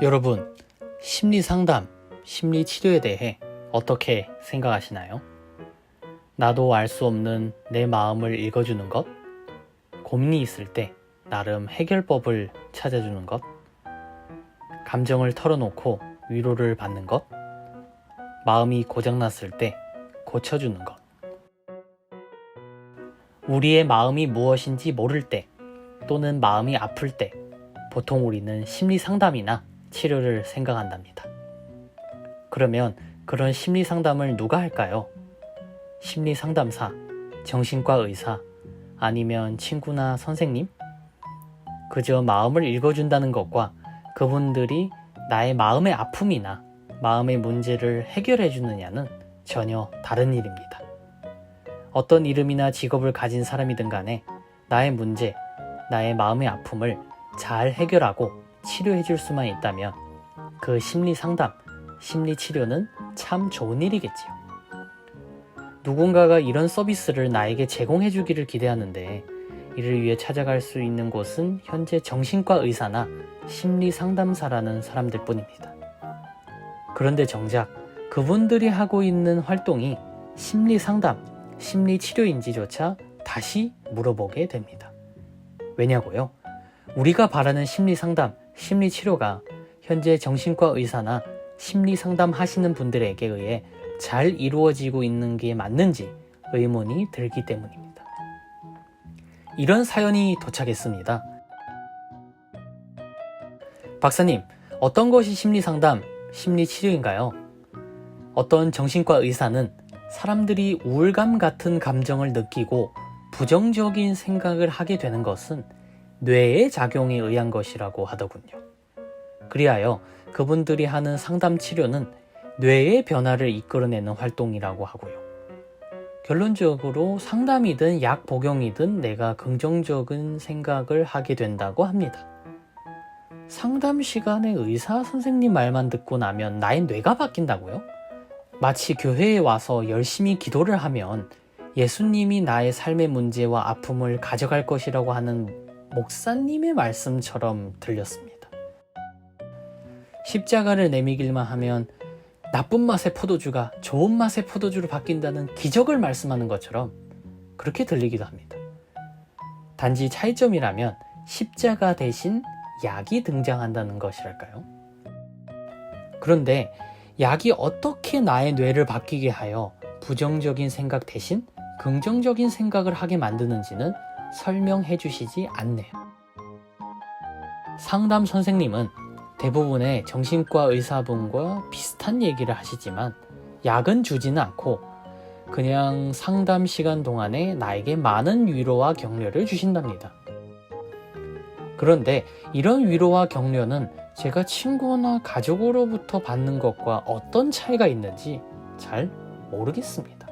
여러분, 심리 상담, 심리 치료에 대해 어떻게 생각하시나요? 나도 알 수 없는 내 마음을 읽어주는 것, 고민이 있을 때 나름 해결법을 찾아주는 것, 감정을 털어놓고 위로를 받는 것, 마음이 고장났을 때 고쳐주는 것. 우리의 마음이 무엇인지 모를 때 또는 마음이 아플 때 보통 우리는 심리 상담이나 치료를 생각한답니다. 그러면 그런 심리 상담을 누가 할까요? 심리 상담사, 정신과 의사, 아니면 친구나 선생님? 그저 마음을 읽어준다는 것과 그분들이 나의 마음의 아픔이나 마음의 문제를 해결해 주느냐는 전혀 다른 일입니다. 어떤 이름이나 직업을 가진 사람이든 간에 나의 문제, 나의 마음의 아픔을 잘 해결하고 치료해 줄 수만 있다면 그 심리 상담, 심리 치료는 참 좋은 일이겠지요. 누군가가 이런 서비스를 나에게 제공해 주기를 기대하는데 이를 위해 찾아갈 수 있는 곳은 현재 정신과 의사나 심리 상담사라는 사람들 뿐입니다. 그런데 정작 그분들이 하고 있는 활동이 심리 상담, 심리 치료인지조차 다시 물어보게 됩니다. 왜냐고요? 우리가 바라는 심리 상담, 심리 치료가 현재 정신과 의사나 심리 상담 하시는 분들에게 의해 잘 이루어지고 있는 게 맞는지 의문이 들기 때문입니다. 이런 사연이 도착했습니다. 박사님, 어떤 것이 심리 상담, 심리 치료인가요? 어떤 정신과 의사는 사람들이 우울감 같은 감정을 느끼고 부정적인 생각을 하게 되는 것은 뇌의 작용에 의한 것이라고 하더군요. 그리하여 그분들이 하는 상담 치료는 뇌의 변화를 이끌어내는 활동이라고 하고요. 결론적으로 상담이든 약 복용이든 내가 긍정적인 생각을 하게 된다고 합니다. 상담 시간에 의사 선생님 말만 듣고 나면 나의 뇌가 바뀐다고요? 마치 교회에 와서 열심히 기도를 하면 예수님이 나의 삶의 문제와 아픔을 가져갈 것이라고 하는 목사님의 말씀처럼 들렸습니다. 십자가를 내미길만 하면 나쁜 맛의 포도주가 좋은 맛의 포도주로 바뀐다는 기적을 말씀하는 것처럼 그렇게 들리기도 합니다. 단지 차이점이라면 십자가 대신 약이 등장한다는 것이랄까요? 그런데 약이 어떻게 나의 뇌를 바뀌게 하여 부정적인 생각 대신 긍정적인 생각을 하게 만드는지는 설명해 주시지 않네요. 상담 선생님은 대부분의 정신과 의사분과 비슷한 얘기를 하시지만 약은 주지는 않고 그냥 상담 시간 동안에 나에게 많은 위로와 격려를 주신답니다. 그런데 이런 위로와 격려는 제가 친구나 가족으로부터 받는 것과 어떤 차이가 있는지 잘 모르겠습니다.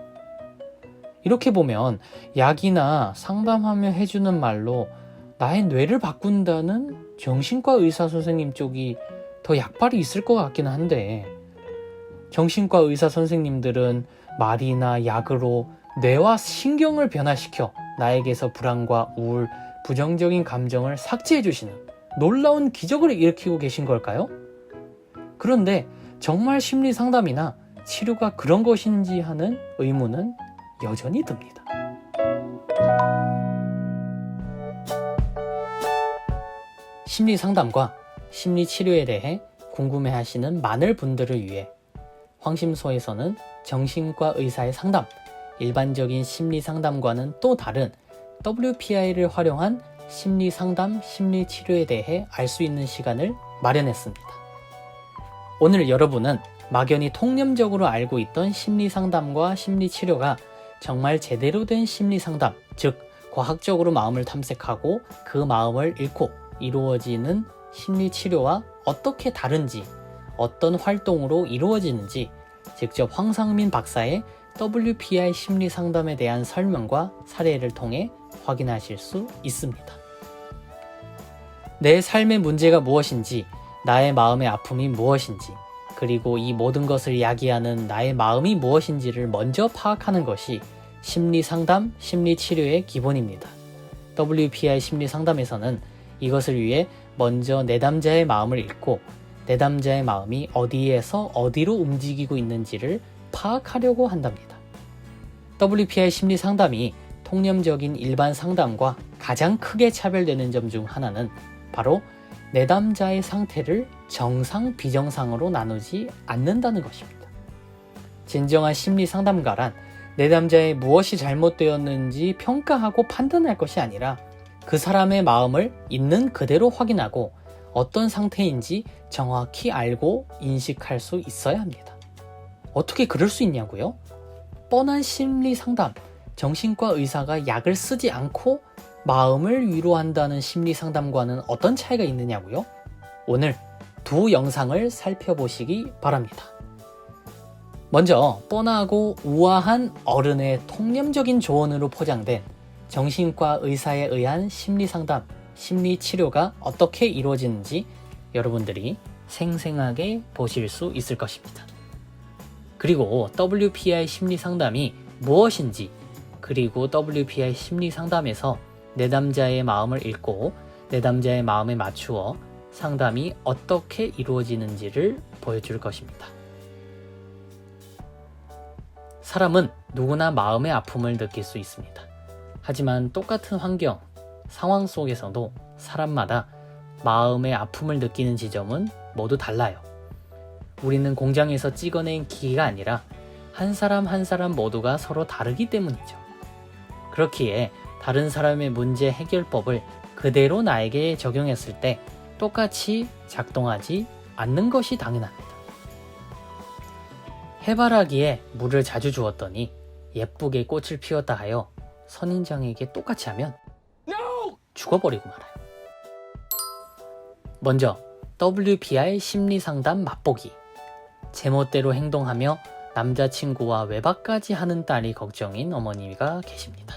이렇게 보면 약이나 상담하며 해주는 말로 나의 뇌를 바꾼다는 정신과 의사 선생님 쪽이 더 약발이 있을 것 같기는 한데 정신과 의사 선생님들은 말이나 약으로 뇌와 신경을 변화시켜 나에게서 불안과 우울, 부정적인 감정을 삭제해 주시는 놀라운 기적을 일으키고 계신 걸까요? 그런데 정말 심리 상담이나 치료가 그런 것인지 하는 의문은 여전히 듭니다. 심리 상담과 심리 치료에 대해 궁금해하시는 많은 분들을 위해 황심소에서는 정신과 의사의 상담, 일반적인 심리 상담과는 또 다른 WPI를 활용한 심리 상담, 심리 치료에 대해 알 수 있는 시간을 마련했습니다. 오늘 여러분은 막연히 통념적으로 알고 있던 심리 상담과 심리 치료가 정말 제대로 된 심리 상담, 즉 과학적으로 마음을 탐색하고 그 마음을 읽고 이루어지는 심리 치료와 어떻게 다른지, 어떤 활동으로 이루어지는지 직접 황상민 박사의 WPI 심리 상담에 대한 설명과 사례를 통해 확인하실 수 있습니다. 내 삶의 문제가 무엇인지, 나의 마음의 아픔이 무엇인지, 그리고 이 모든 것을 야기하는 나의 마음이 무엇인지를 먼저 파악하는 것이 심리 상담, 심리 치료의 기본입니다. WPI 심리 상담에서는 이것을 위해 먼저 내담자의 마음을 읽고 내담자의 마음이 어디에서 어디로 움직이고 있는지를 파악하려고 한답니다. WPI 심리 상담이 통념적인 일반 상담과 가장 크게 차별되는 점 중 하나는 바로 내담자의 상태를 정상, 비정상으로 나누지 않는다는 것입니다. 진정한 심리 상담가란 내담자의 무엇이 잘못되었는지 평가하고 판단할 것이 아니라 그 사람의 마음을 있는 그대로 확인하고 어떤 상태인지 정확히 알고 인식할 수 있어야 합니다. 어떻게 그럴 수 있냐고요? 뻔한 심리 상담, 정신과 의사가 약을 쓰지 않고 마음을 위로한다는 심리 상담과는 어떤 차이가 있느냐고요? 오늘 두 영상을 살펴보시기 바랍니다. 먼저 뻔하고 우아한 어른의 통념적인 조언으로 포장된 정신과 의사에 의한 심리 상담, 심리 치료가 어떻게 이루어지는지 여러분들이 생생하게 보실 수 있을 것입니다. 그리고 WPI 심리 상담이 무엇인지, 그리고 WPI 심리 상담에서 내담자의 마음을 읽고 내담자의 마음에 맞추어 상담이 어떻게 이루어지는지를 보여줄 것입니다. 사람은 누구나 마음의 아픔을 느낄 수 있습니다. 하지만 똑같은 환경, 상황 속에서도 사람마다 마음의 아픔을 느끼는 지점은 모두 달라요. 우리는 공장에서 찍어낸 기계가 아니라 한 사람 한 사람 모두가 서로 다르기 때문이죠. 그렇기에 다른 사람의 문제 해결법을 그대로 나에게 적용했을 때 똑같이 작동하지 않는 것이 당연합니다. 해바라기에 물을 자주 주었더니 예쁘게 꽃을 피웠다 하여 선인장에게 똑같이 하면 죽어버리고 말아요. 먼저 WPI 심리상담 맛보기. 제멋대로 행동하며 남자친구와 외박까지 하는 딸이 걱정인 어머니가 계십니다.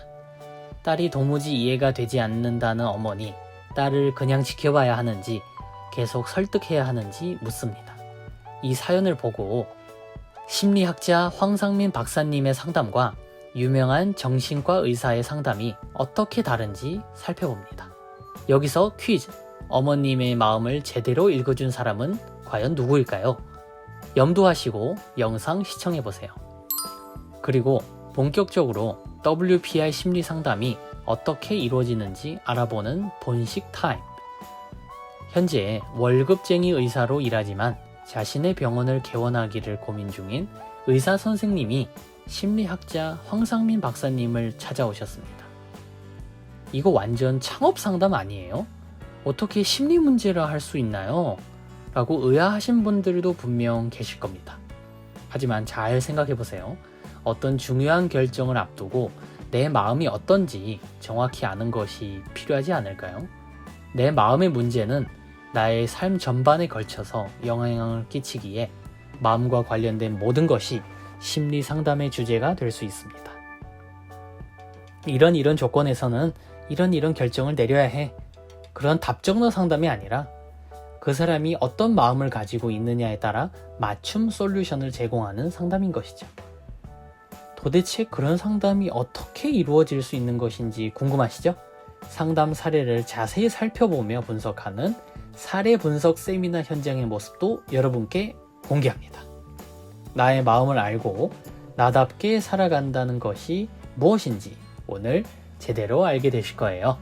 딸이 도무지 이해가 되지 않는다는 어머니, 딸을 그냥 지켜봐야 하는지 계속 설득해야 하는지 묻습니다. 이 사연을 보고 심리학자 황상민 박사님의 상담과 유명한 정신과 의사의 상담이 어떻게 다른지 살펴봅니다. 여기서 퀴즈! 어머님의 마음을 제대로 읽어준 사람은 과연 누구일까요? 염두하시고 영상 시청해보세요. 그리고 본격적으로 WPI 심리 상담이 어떻게 이루어지는지 알아보는 본식 타임. 현재 월급쟁이 의사로 일하지만 자신의 병원을 개원하기를 고민 중인 의사 선생님이 심리학자 황상민 박사님을 찾아오셨습니다. 이거 완전 창업 상담 아니에요? 어떻게 심리 문제라 할 수 있나요? 라고 의아하신 분들도 분명 계실 겁니다. 하지만 잘 생각해보세요. 어떤 중요한 결정을 앞두고 내 마음이 어떤지 정확히 아는 것이 필요하지 않을까요? 내 마음의 문제는 나의 삶 전반에 걸쳐서 영향을 끼치기에 마음과 관련된 모든 것이 심리 상담의 주제가 될 수 있습니다. 이런 조건에서는 이런 결정을 내려야 해. 그런 답정너 상담이 아니라 그 사람이 어떤 마음을 가지고 있느냐에 따라 맞춤 솔루션을 제공하는 상담인 것이죠. 도대체 그런 상담이 어떻게 이루어질 수 있는 것인지 궁금하시죠? 상담 사례를 자세히 살펴보며 분석하는 사례 분석 세미나 현장의 모습도 여러분께 공개합니다. 나의 마음을 알고 나답게 살아간다는 것이 무엇인지 오늘 제대로 알게 되실 거예요.